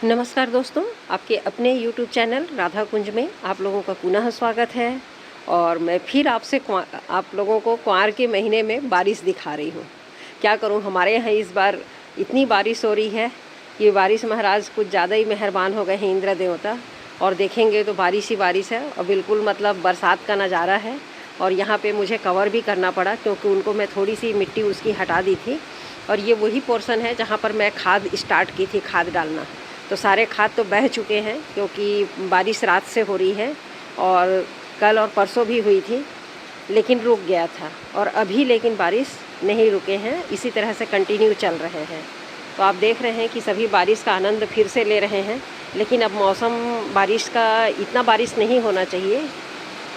नमस्कार दोस्तों, आपके अपने YouTube चैनल राधा कुंज में आप लोगों का पुनः स्वागत है। और मैं फिर आपसे आप लोगों को कुंवार के महीने में बारिश दिखा रही हूँ। क्या करूँ, हमारे यहाँ इस बार इतनी बारिश हो रही है कि बारिश महाराज कुछ ज़्यादा ही मेहरबान हो गए हैं, इंद्र देवता। और देखेंगे तो बारिश ही बारिश है और बिल्कुल मतलब बरसात का नज़ारा है। और यहाँ पे मुझे कवर भी करना पड़ा क्योंकि उनको मैं थोड़ी सी मिट्टी उसकी हटा दी थी। और ये वही पोर्शन है जहाँ पर मैं खाद स्टार्ट की थी, खाद डालना। तो सारे खाद तो बह चुके हैं क्योंकि बारिश रात से हो रही है और कल और परसों भी हुई थी, लेकिन रुक गया था। और अभी लेकिन बारिश नहीं रुके हैं, इसी तरह से कंटिन्यू चल रहे हैं। तो आप देख रहे हैं कि सभी बारिश का आनंद फिर से ले रहे हैं। लेकिन अब मौसम बारिश का, इतना बारिश नहीं होना चाहिए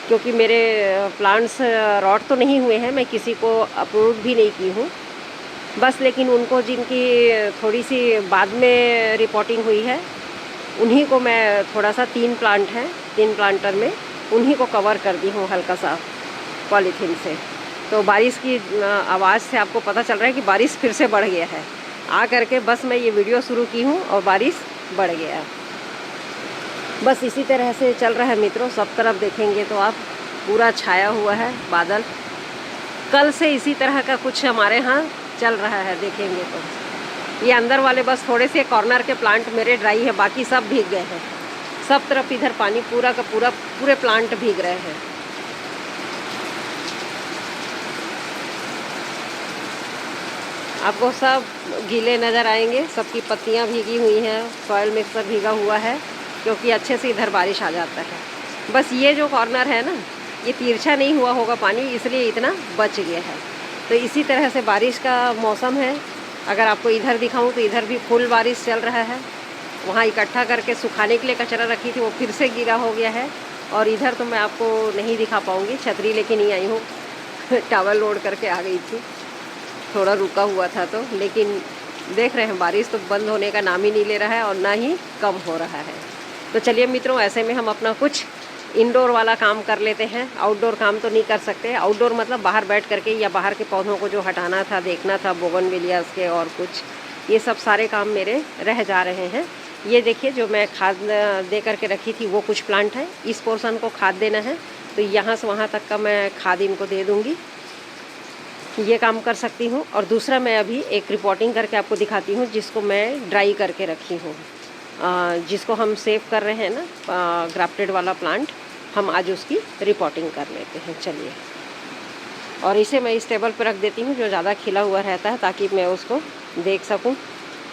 क्योंकि मेरे प्लांट्स रॉट तो नहीं हुए हैं, मैं किसी को अप्रूव भी नहीं की हूँ बस। लेकिन उनको जिनकी थोड़ी सी बाद में रिपोर्टिंग हुई है उन्हीं को मैं थोड़ा सा 3 प्लांट हैं, 3 प्लांटर में उन्हीं को कवर कर दी हूँ हल्का सा पॉलीथीन से। तो बारिश की आवाज़ से आपको पता चल रहा है कि बारिश फिर से बढ़ गया है। आ करके बस मैं ये वीडियो शुरू की हूँ और बारिश बढ़ गया। बस इसी तरह से चल रहा है मित्रों, सब तरफ देखेंगे तो आप पूरा छाया हुआ है बादल। कल से इसी तरह का कुछ हमारे यहाँ चल रहा है, देखेंगे तो। ये अंदर वाले बस थोड़े से कॉर्नर के प्लांट मेरे ड्राई है, बाकी सब भीग गए हैं। सब तरफ इधर पानी पूरा का पूरा, पूरे प्लांट भीग रहे हैं। आपको सब गीले नज़र आएंगे, सबकी पत्तियां भीगी हुई हैं, सॉइल मिक्सर भीगा हुआ है क्योंकि अच्छे से इधर बारिश आ जाता है। बस ये जो कॉर्नर है ना, ये तिरछा नहीं हुआ होगा पानी, इसलिए इतना बच गया है। तो इसी तरह से बारिश का मौसम है। अगर आपको इधर दिखाऊं तो इधर भी फुल बारिश चल रहा है। वहाँ इकट्ठा करके सुखाने के लिए कचरा रखी थी, वो फिर से गीला हो गया है। और इधर तो मैं आपको नहीं दिखा पाऊँगी, छतरी लेके नहीं आई हूँ टावल लोड करके आ गई थी, थोड़ा रुका हुआ था तो। लेकिन देख रहे हैं बारिश तो बंद होने का नाम ही नहीं ले रहा है और ना ही कम हो रहा है। तो चलिए मित्रों, ऐसे में हम अपना कुछ इंडोर वाला काम कर लेते हैं। आउटडोर काम तो नहीं कर सकते। आउटडोर मतलब बाहर बैठ करके या बाहर के पौधों को जो हटाना था, देखना था, बोगनविलियास के और कुछ, ये सब सारे काम मेरे रह जा रहे हैं। ये देखिए, जो मैं खाद दे करके रखी थी वो कुछ प्लांट है, इस पोर्शन को खाद देना है तो यहाँ से वहाँ तक का मैं खाद इनको दे दूँगी, ये काम कर सकती हूँ। और दूसरा मैं अभी एक रिपोर्टिंग करके आपको दिखाती हूँ जिसको मैं ड्राई करके रखी हूँ, जिसको हम सेव कर रहे हैं ना, ग्राफ्टेड वाला प्लांट। हम आज उसकी रिपोर्टिंग कर लेते हैं, चलिए। और इसे मैं इस टेबल पर रख देती हूँ जो ज़्यादा खिला हुआ रहता है, ताकि मैं उसको देख सकूँ,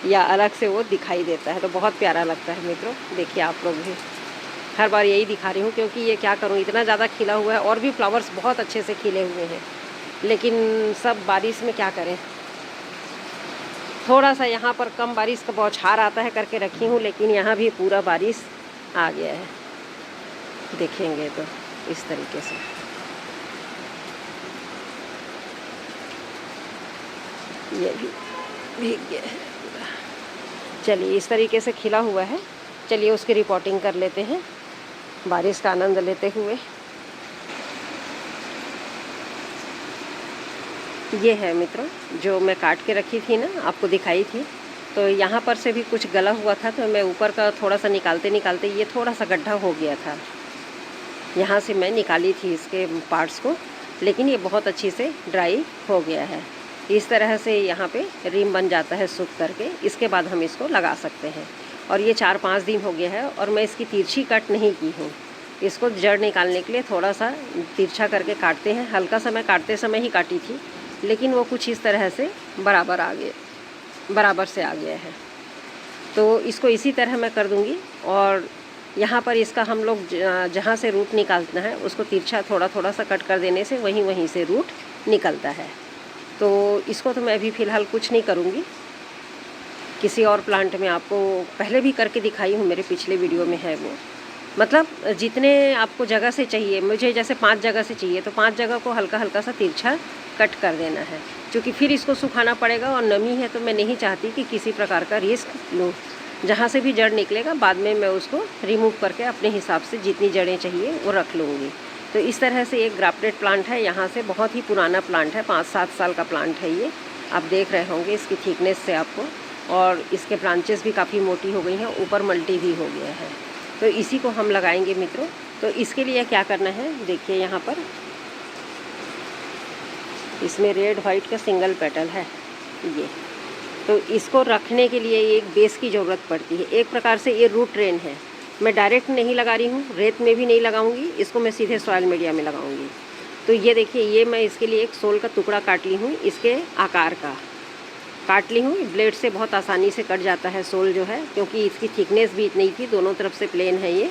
या अलग से वो दिखाई देता है तो बहुत प्यारा लगता है मित्रों। देखिए आप लोग भी, हर बार यही दिखा रही हूँ क्योंकि ये क्या करूँ, इतना ज़्यादा खिला हुआ है और भी फ्लावर्स बहुत अच्छे से खिले हुए हैं, लेकिन सब बारिश में क्या करें। थोड़ा सा यहाँ पर कम बारिश का बौछार आता है करके रखी हूँ, लेकिन यहाँ भी पूरा बारिश आ गया है, देखेंगे तो इस तरीके से। ये भी भीग गया है पूरा। चलिए, इस तरीके से खिला हुआ है। चलिए उसकी रिपोर्टिंग कर लेते हैं बारिश का आनंद लेते हुए। ये है मित्रों जो मैं काट के रखी थी ना, आपको दिखाई थी। तो यहाँ पर से भी कुछ गला हुआ था तो मैं ऊपर का थोड़ा सा निकालते निकालते ये थोड़ा सा गड्ढा हो गया था, यहाँ से मैं निकाली थी इसके पार्ट्स को, लेकिन ये बहुत अच्छी से ड्राई हो गया है। इस तरह से यहाँ पे रिम बन जाता है सूख करके। इसके बाद हम इसको लगा सकते हैं। और ये 4-5 दिन हो गया है और मैं इसकी तिरछी कट नहीं की हूँ। इसको जड़ निकालने के लिए थोड़ा सा तिरछा करके काटते हैं। हल्का सा मैं काटते समय ही काटी थी, लेकिन वो कुछ इस तरह से बराबर से आ गया है। तो इसको इसी तरह मैं कर दूँगी। और यहाँ पर इसका हम लोग जहाँ से रूट निकालना है उसको तिरछा थोड़ा थोड़ा सा कट कर देने से वहीं से रूट निकलता है। तो इसको तो मैं अभी फ़िलहाल कुछ नहीं करूँगी, किसी और प्लांट में आपको पहले भी करके दिखाई हूँ, मेरे पिछले वीडियो में है वो। मतलब जितने आपको जगह से चाहिए, मुझे जैसे 5 जगह से चाहिए तो 5 जगह को हल्का हल्का सा तिरछा कट कर देना है, क्योंकि फिर इसको सुखाना पड़ेगा और नमी है तो मैं नहीं चाहती कि किसी प्रकार का रिस्क लूँ। जहाँ से भी जड़ निकलेगा बाद में मैं उसको रिमूव करके अपने हिसाब से जितनी जड़ें चाहिए वो रख लूँगी। तो इस तरह से एक ग्राफ्टेड प्लांट है, यहाँ से बहुत ही पुराना प्लांट है, 5-7 साल का प्लांट है ये। आप देख रहे होंगे इसकी थिकनेस से आपको और इसके ब्रांचेस भी काफ़ी मोटी हो गई हैं, ऊपर मल्टी भी हो गया है। तो इसी को हम लगाएंगे मित्रों। तो इसके लिए क्या करना है, देखिए यहाँ पर इसमें रेड वाइट का सिंगल पेटल है ये। तो इसको रखने के लिए एक बेस की ज़रूरत पड़ती है। एक प्रकार से ये रूट ट्रेन है। मैं डायरेक्ट नहीं लगा रही हूँ, रेत में भी नहीं लगाऊंगी, इसको मैं सीधे सॉइल मीडिया में लगाऊंगी। तो ये देखिए, ये मैं इसके लिए एक सोल का टुकड़ा काट ली हूँ, इसके आकार का काट ली हूँ। ब्लेड से बहुत आसानी से कट जाता है सोल जो है, क्योंकि इसकी थिकनेस भी इतनी थी, दोनों तरफ से प्लेन है ये।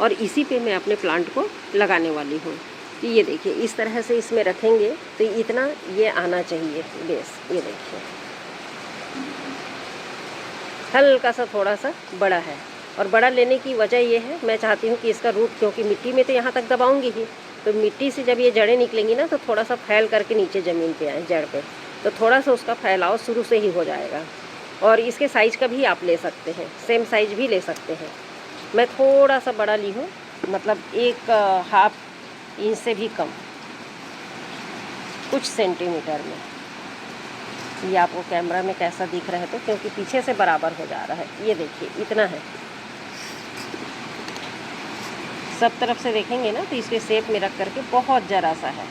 और इसी पे मैं अपने प्लांट को लगाने वाली हूँ। तो ये देखिए, इस तरह से इसमें रखेंगे तो इतना ये आना चाहिए बेस। ये देखिए हल्का सा थोड़ा सा बड़ा है, और बड़ा लेने की वजह ये है, मैं चाहती हूँ कि इसका रूट, क्योंकि मिट्टी में तो यहाँ तक दबाऊंगी ही, तो मिट्टी से जब ये जड़ें निकलेंगी ना तो थोड़ा सा फैल करके नीचे ज़मीन पे आए जड़ पे, तो थोड़ा सा उसका फैलाव शुरू से ही हो जाएगा। और इसके साइज़ का भी आप ले सकते हैं, सेम साइज़ भी ले सकते हैं। मैं थोड़ा सा बड़ा ली हूँ, मतलब 1/2 इंच से भी कम, कुछ सेंटीमीटर में। ये आपको कैमरा में कैसा दिख रहा है तो, क्योंकि पीछे से बराबर हो जा रहा है। ये देखिए इतना है, सब तरफ से देखेंगे ना तो इसके शेप में रख करके बहुत ज़रा सा है।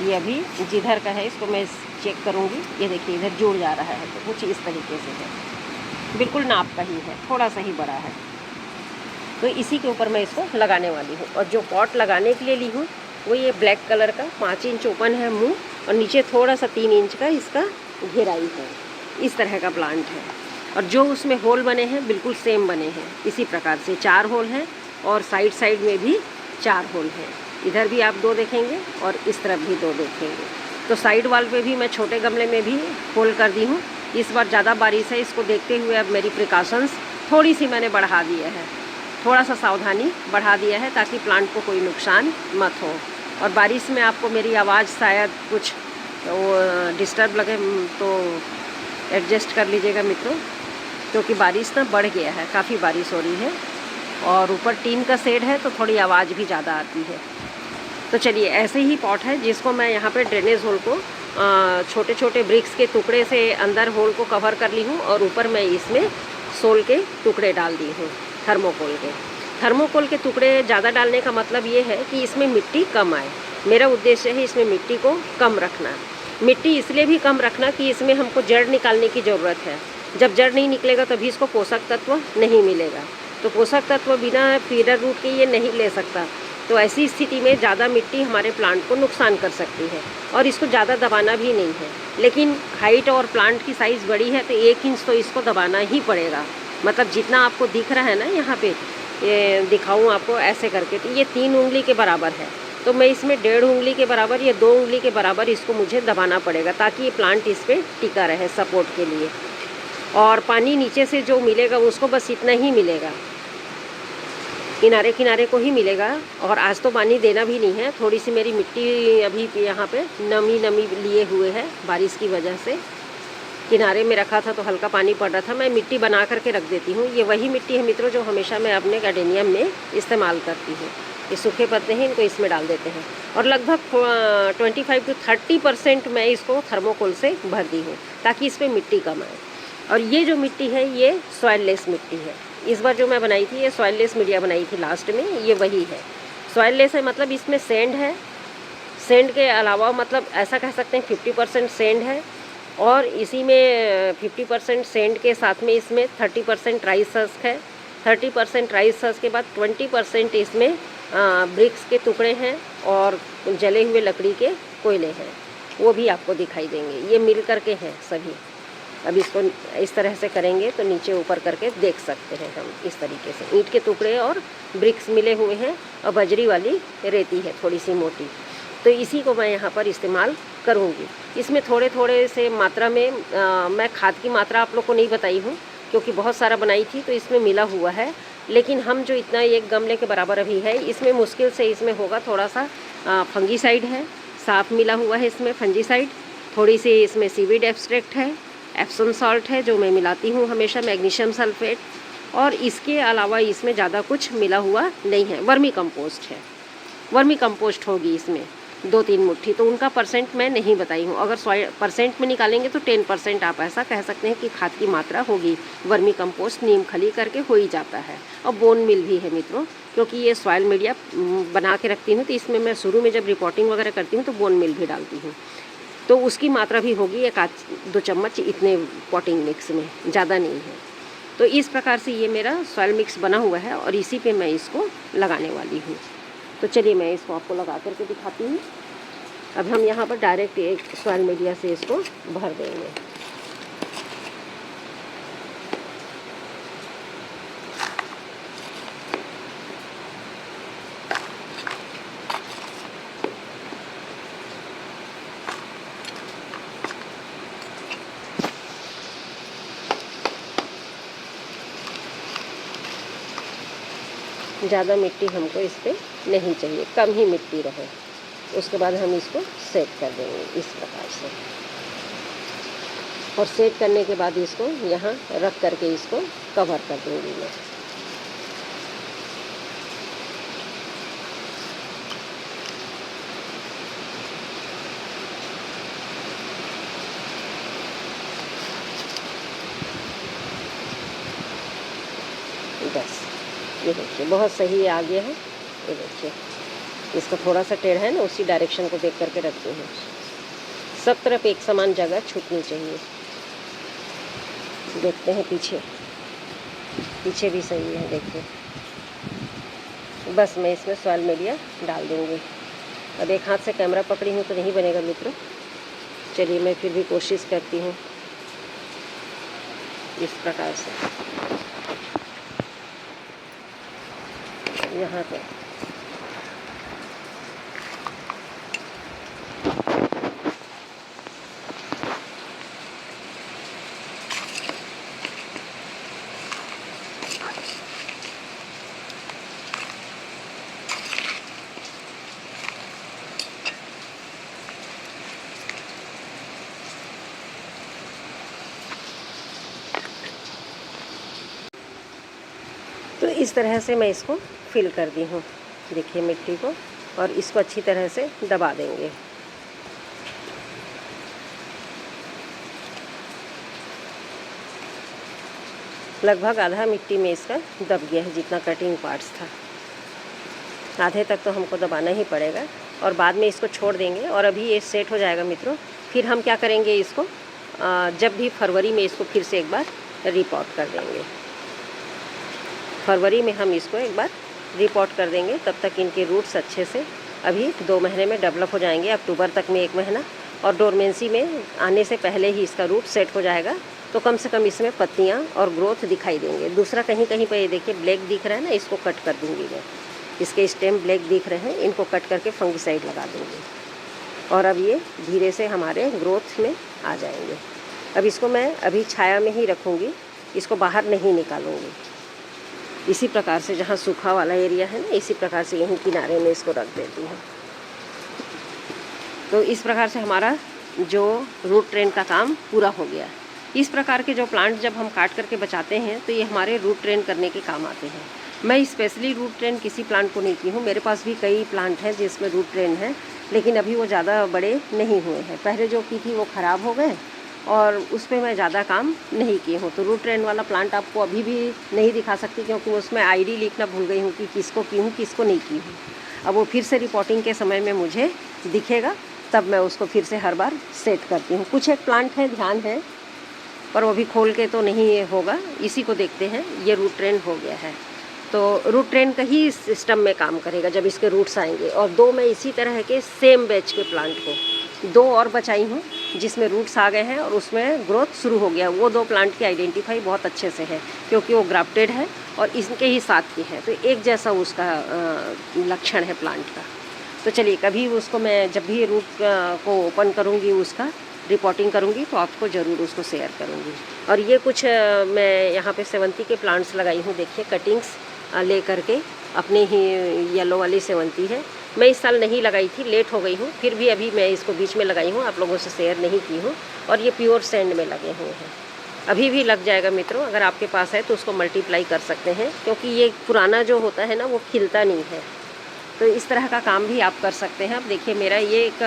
ये अभी जिधर का है इसको मैं चेक करूँगी। ये देखिए इधर जुड़ जा रहा है, तो कुछ इस तरीके से है, बिल्कुल नाप का ही है, थोड़ा सा ही बड़ा है। तो इसी के ऊपर मैं इसको लगाने वाली हूँ। और जो पॉट लगाने के लिए ली हूँ वो ये ब्लैक कलर का 5 इंच ओपन है मुंह, और नीचे थोड़ा सा 3 इंच का इसका घेराई है। इस तरह का प्लांट है। और जो उसमें होल बने हैं बिल्कुल सेम बने हैं, इसी प्रकार से 4 होल हैं, और साइड साइड में भी 4 होल हैं। इधर भी आप 2 देखेंगे और इस तरफ भी 2 देखेंगे। तो साइड वाल पे भी मैं छोटे गमले में भी होल कर दी हूँ। इस बार ज़्यादा बारिश है, इसको देखते हुए अब मेरी प्रिकॉशंस थोड़ी सी मैंने बढ़ा दी है, थोड़ा सा सावधानी बढ़ा दिया है, ताकि प्लांट को कोई नुकसान मत हो। और बारिश में आपको मेरी आवाज़ शायद कुछ वो डिस्टर्ब लगे तो एडजस्ट कर लीजिएगा मित्रों, क्योंकि बारिश ना बढ़ गया है, काफ़ी बारिश हो रही है, और ऊपर टीन का शेड है तो थोड़ी आवाज़ भी ज़्यादा आती है। तो चलिए, ऐसे ही पॉट है जिसको मैं यहाँ पे ड्रेनेज होल को छोटे छोटे ब्रिक्स के टुकड़े से अंदर होल को कवर कर ली हूँ, और ऊपर मैं इसमें सोल के टुकड़े डाल दी हूँ, थर्मोकोल के। थर्मोकोल के टुकड़े ज़्यादा डालने का मतलब ये है कि इसमें मिट्टी कम आए। मेरा उद्देश्य है इसमें मिट्टी को कम रखना। मिट्टी इसलिए भी कम रखना कि इसमें हमको जड़ निकालने की ज़रूरत है। जब जड़ नहीं निकलेगा तभी इसको पोषक तत्व नहीं मिलेगा। तो पोषक तत्व बिना फीडर रूट के ये नहीं ले सकता। तो ऐसी स्थिति में ज़्यादा मिट्टी हमारे प्लांट को नुकसान कर सकती है, और इसको ज़्यादा दबाना भी नहीं है। लेकिन हाइट और प्लांट की साइज़ बड़ी है तो 1 इंच तो इसको दबाना ही पड़ेगा। मतलब जितना आपको दिख रहा है ना, यहाँ पे ये दिखाऊँ आपको ऐसे करके, तो ये 3 उंगली के बराबर है। तो मैं इसमें 1.5 उंगली के बराबर या 2 उंगली के बराबर इसको मुझे दबाना पड़ेगा, ताकि ये प्लांट इस पर टिका रहे सपोर्ट के लिए। और पानी नीचे से जो मिलेगा उसको बस इतना ही मिलेगा, किनारे किनारे को ही मिलेगा। और आज तो पानी देना भी नहीं है, थोड़ी सी मेरी मिट्टी अभी यहाँ पे नमी लिए हुए है बारिश की वजह से। किनारे में रखा था तो हल्का पानी पड़ रहा था, मैं मिट्टी बना करके रख देती हूँ। ये वही मिट्टी है मित्रों जो हमेशा मैं अपने गार्डेनियम में इस्तेमाल करती हूँ। ये सूखे पत्ते हैं, इनको इसमें डाल देते हैं, और लगभग 25 से 30% मैं इसको थर्मोकोल से भर दी हूँ, ताकि इस पर मिट्टी कम आए। और ये जो मिट्टी है ये सॉइललेस मिट्टी है। इस बार जो मैं बनाई थी ये सॉइललेस मीडिया बनाई थी लास्ट में, ये वही है। सॉइललेस है मतलब इसमें सैंड है, सैंड के अलावा मतलब ऐसा कह सकते हैं 50% सैंड है, और इसी में 50% सैंड के साथ में इसमें 30% राइस हस्क है। 30% राइस हस्क के बाद 20% इसमें ब्रिक्स के टुकड़े हैं, और जले हुए लकड़ी के कोयले हैं, वो भी आपको दिखाई देंगे। ये मिल करके हैं सभी। अब इसको इस तरह से करेंगे तो नीचे ऊपर करके देख सकते हैं हम। इस तरीके से ईंट के टुकड़े और ब्रिक्स मिले हुए हैं, और बजरी वाली रेती है थोड़ी सी मोटी। तो इसी को मैं यहाँ पर इस्तेमाल करूँगी। इसमें थोड़े थोड़े से मात्रा में मैं खाद की मात्रा आप लोग को नहीं बताई हूँ, क्योंकि बहुत सारा बनाई थी तो इसमें मिला हुआ है। लेकिन हम जो इतना एक गमले के बराबर अभी है, इसमें मुश्किल से इसमें होगा थोड़ा सा फंगीसाइड है, साफ मिला हुआ है इसमें फंजीसाइड, थोड़ी सी इसमें सीवीड एक्सट्रैक्ट है, एप्सम सॉल्ट है जो मैं मिलाती हूँ हमेशा, मैग्नीशियम सल्फेट, और इसके अलावा इसमें ज़्यादा कुछ मिला हुआ नहीं है। वर्मी कंपोस्ट है, वर्मी कंपोस्ट होगी इसमें। 2-3 मुट्ठी, तो उनका परसेंट मैं नहीं बताई हूँ। अगर परसेंट में निकालेंगे तो 10% आप ऐसा कह सकते हैं कि खाद की मात्रा होगी। वर्मी कंपोस्ट नीम खली करके हो ही जाता है। और बोन मिल भी है मित्रों, क्योंकि ये सॉइल मीडिया बना के रखती हूँ, तो इसमें मैं शुरू में जब रिपोर्टिंग वगैरह करती हूँ तो बोन मिल भी डालती हूँ, तो उसकी मात्रा भी होगी 1-2 चम्मच इतने पॉटिंग मिक्स में, ज़्यादा नहीं है। तो इस प्रकार से ये मेरा सॉइल मिक्स बना हुआ है और इसी पे मैं इसको लगाने वाली हूँ। तो चलिए मैं इसको आपको लगा करके दिखाती हूँ। अब हम यहाँ पर डायरेक्ट एक सॉइल मीडिया से इसको भर देंगे। ज़्यादा मिट्टी हमको इस पर नहीं चाहिए, कम ही मिट्टी रहे। उसके बाद हम इसको सेट कर देंगे इस प्रकार से, और सेट करने के बाद इसको यहाँ रख करके इसको कवर कर दूँगी मैं। बस ये देखिए बहुत सही आ गया है। ये देखिए इसका थोड़ा सा टेढ़ा है ना, उसी डायरेक्शन को देख करके रखती हूँ। सब तरफ एक समान जगह छूटनी चाहिए। देखते हैं पीछे, पीछे भी सही है। देखिए बस मैं इसमें सॉइल मीडिया डाल दूँगी। अब एक हाथ से कैमरा पकड़ी हूँ तो नहीं बनेगा मित्रों। चलिए मैं फिर भी कोशिश करती हूँ इस प्रकार से यहाँ पे। तो इस तरह से मैं इसको फिल कर दी हूँ। देखिए मिट्टी को, और इसको अच्छी तरह से दबा देंगे। लगभग आधा मिट्टी में इसका दब गया है, जितना कटिंग पार्ट्स था। आधे तक तो हमको दबाना ही पड़ेगा और बाद में इसको छोड़ देंगे। और अभी ये सेट हो जाएगा मित्रों। फिर हम क्या करेंगे, इसको जब भी फरवरी में इसको फिर से एक बार रिपोर्ट कर देंगे। फरवरी में हम इसको एक बार रिपोर्ट कर देंगे। तब तक इनके रूट्स अच्छे से अभी 2 महीने में डेवलप हो जाएंगे। अक्टूबर तक में 1 महीना, और डोरमेंसी में आने से पहले ही इसका रूट सेट हो जाएगा। तो कम से कम इसमें पत्तियां और ग्रोथ दिखाई देंगे। दूसरा कहीं कहीं पर ये देखिए ब्लैक दिख रहा है ना, इसको कट कर दूंगी मैं। इसके स्टेम ब्लैक दिख रहे हैं, इनको कट करके फंगिसाइड लगा दूंगी। और अब ये धीरे से हमारे ग्रोथ में आ जाएंगे। अब इसको मैं अभी छाया में ही रखूँगी, इसको बाहर नहीं निकालूँगी। इसी प्रकार से जहाँ सूखा वाला एरिया है ना, इसी प्रकार से यहीं किनारे में इसको रख देती हूँ। तो इस प्रकार से हमारा जो रूट ट्रेन का काम पूरा हो गया। इस प्रकार के जो प्लांट जब हम काट करके बचाते हैं तो ये हमारे रूट ट्रेन करने के काम आते हैं। मैं स्पेशली रूट ट्रेन किसी प्लांट को नहीं की हूँ। मेरे पास भी कई प्लांट हैं जिसमें रूट ट्रेन है, लेकिन अभी वो ज़्यादा बड़े नहीं हुए हैं। पहले जो की थी वो ख़राब हो गए और उस पर मैं ज़्यादा काम नहीं की हूँ। तो रूट ट्रेन वाला प्लांट आपको अभी भी नहीं दिखा सकती, क्योंकि उसमें आईडी लिखना भूल गई हूँ कि किसको की हूँ किसको नहीं की हूँ। अब वो फिर से रिपोर्टिंग के समय में मुझे दिखेगा, तब मैं उसको फिर से हर बार सेट करती हूँ। कुछ एक प्लांट है ध्यान है, पर वो भी खोल के तो नहीं होगा। इसी को देखते हैं, ये रूट ट्रेन हो गया है। तो रूट ट्रेन का ही सिस्टम में काम करेगा जब इसके रूट्स आएंगे। और 2 मैं इसी तरह के सेम बैच के प्लांट को 2 और बचाई हूँ जिसमें रूट्स आ गए हैं और उसमें ग्रोथ शुरू हो गया। वो 2 प्लांट की आइडेंटिफाई बहुत अच्छे से है, क्योंकि वो ग्राफ्टेड है और इसके ही साथ की है। तो एक जैसा उसका लक्षण है प्लांट का। तो चलिए, कभी उसको मैं जब भी रूट को ओपन करूँगी, उसका रिपोर्टिंग करूँगी, तो आपको ज़रूर उसको शेयर करूँगी। और ये कुछ मैं यहाँ पे सेवंती के प्लांट्स लगाई हूँ। देखिए कटिंग्स ले करके, अपने ही येलो वाली सेवंती है। मैं इस साल नहीं लगाई थी, लेट हो गई हूँ, फिर भी अभी मैं इसको बीच में लगाई हूँ, आप लोगों से शेयर नहीं की हूँ। और ये प्योर सैंड में लगे हुए हैं। अभी भी लग जाएगा मित्रों, अगर आपके पास है तो उसको मल्टीप्लाई कर सकते हैं, क्योंकि ये पुराना जो होता है ना वो खिलता नहीं है। तो इस तरह का काम भी आप कर सकते हैं। अब देखिए मेरा ये एक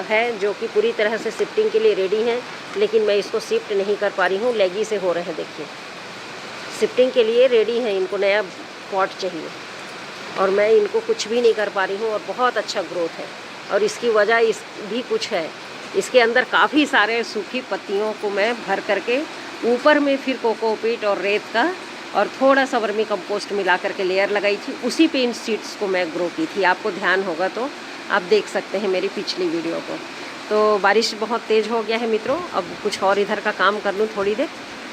है जो कि पूरी तरह से शिफ्टिंग के लिए रेडी है, लेकिन मैं इसको शिफ्ट नहीं कर पा रही हूँ, लेगी से हो रहे हैं। देखिए शिफ्टिंग के लिए रेडी हैं, इनको नया पॉट चाहिए और मैं इनको कुछ भी नहीं कर पा रही हूँ और बहुत अच्छा ग्रोथ है। और इसकी वजह इस भी कुछ है, इसके अंदर काफ़ी सारे सूखी पत्तियों को मैं भर करके ऊपर में फिर कोकोपीट और रेत का और थोड़ा सा वर्मी कंपोस्ट मिला करके लेयर लगाई थी, उसी पे इन सीड्स को मैं ग्रो की थी। आपको ध्यान होगा तो आप देख सकते हैं मेरी पिछली वीडियो को। तो बारिश बहुत तेज़ हो गया है मित्रों, अब कुछ और इधर का काम कर लूँ थोड़ी देर,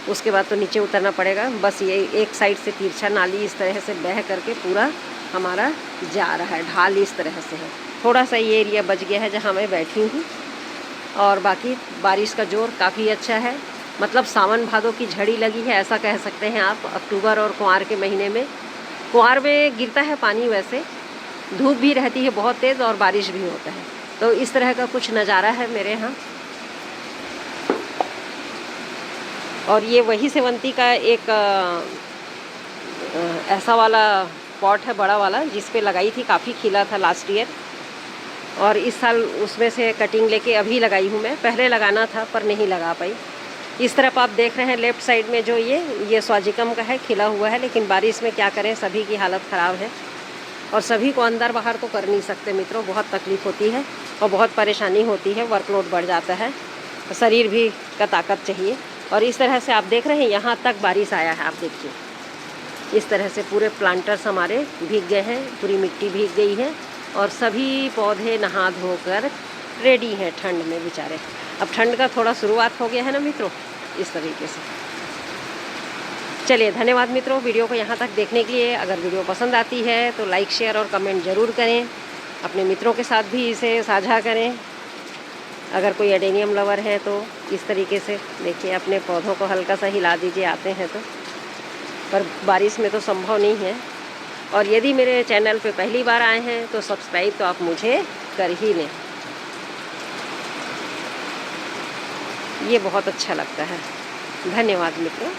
उसके बाद तो नीचे उतरना पड़ेगा। बस ये एक साइड से तिरछा नाली इस तरह से बह करके पूरा हमारा जा रहा है, ढाल इस तरह से है। थोड़ा सा ये एरिया बच गया है जहाँ मैं बैठी हूँ, और बाकी बारिश का जोर काफ़ी अच्छा है। मतलब सावन भादों की झड़ी लगी है ऐसा कह सकते हैं आप। अक्टूबर और कुंवार के महीने में, कुंवार में गिरता है पानी, वैसे धूप भी रहती है बहुत तेज़ और बारिश भी होता है। तो इस तरह का कुछ नज़ारा है मेरे यहाँ। और ये वही सेवंती का एक ऐसा वाला पॉट है बड़ा वाला, जिस पे लगाई थी, काफ़ी खिला था लास्ट ईयर, और इस साल उसमें से कटिंग लेके अभी लगाई हूँ मैं। पहले लगाना था पर नहीं लगा पाई। इस तरफ आप देख रहे हैं लेफ़्ट साइड में जो ये स्वाजिकम का है, खिला हुआ है, लेकिन बारिश में क्या करें, सभी की हालत ख़राब है और सभी को अंदर बाहर तो कर नहीं सकते मित्रों। बहुत तकलीफ़ होती है और बहुत परेशानी होती है, वर्कलोड बढ़ जाता है, शरीर भी का ताकत चाहिए। और इस तरह से आप देख रहे हैं यहाँ तक बारिश आया है। आप देखिए इस तरह से पूरे प्लांटर्स हमारे भीग गए हैं, पूरी मिट्टी भीग गई है और सभी पौधे नहा धोकर रेडी हैं ठंड में बेचारे। अब ठंड का थोड़ा शुरुआत हो गया है ना मित्रों, इस तरीके से। चलिए धन्यवाद मित्रों वीडियो को यहाँ तक देखने के लिए। अगर वीडियो पसंद आती है तो लाइक शेयर और कमेंट ज़रूर करें, अपने मित्रों के साथ भी इसे साझा करें। अगर कोई एडेनियम लवर है तो इस तरीके से देखिए अपने पौधों को हल्का सा हिला दीजिए, आते हैं तो, पर बारिश में तो संभव नहीं है। और यदि मेरे चैनल पे पहली बार आए हैं तो सब्सक्राइब तो आप मुझे कर ही लें, ये बहुत अच्छा लगता है। धन्यवाद मित्रों।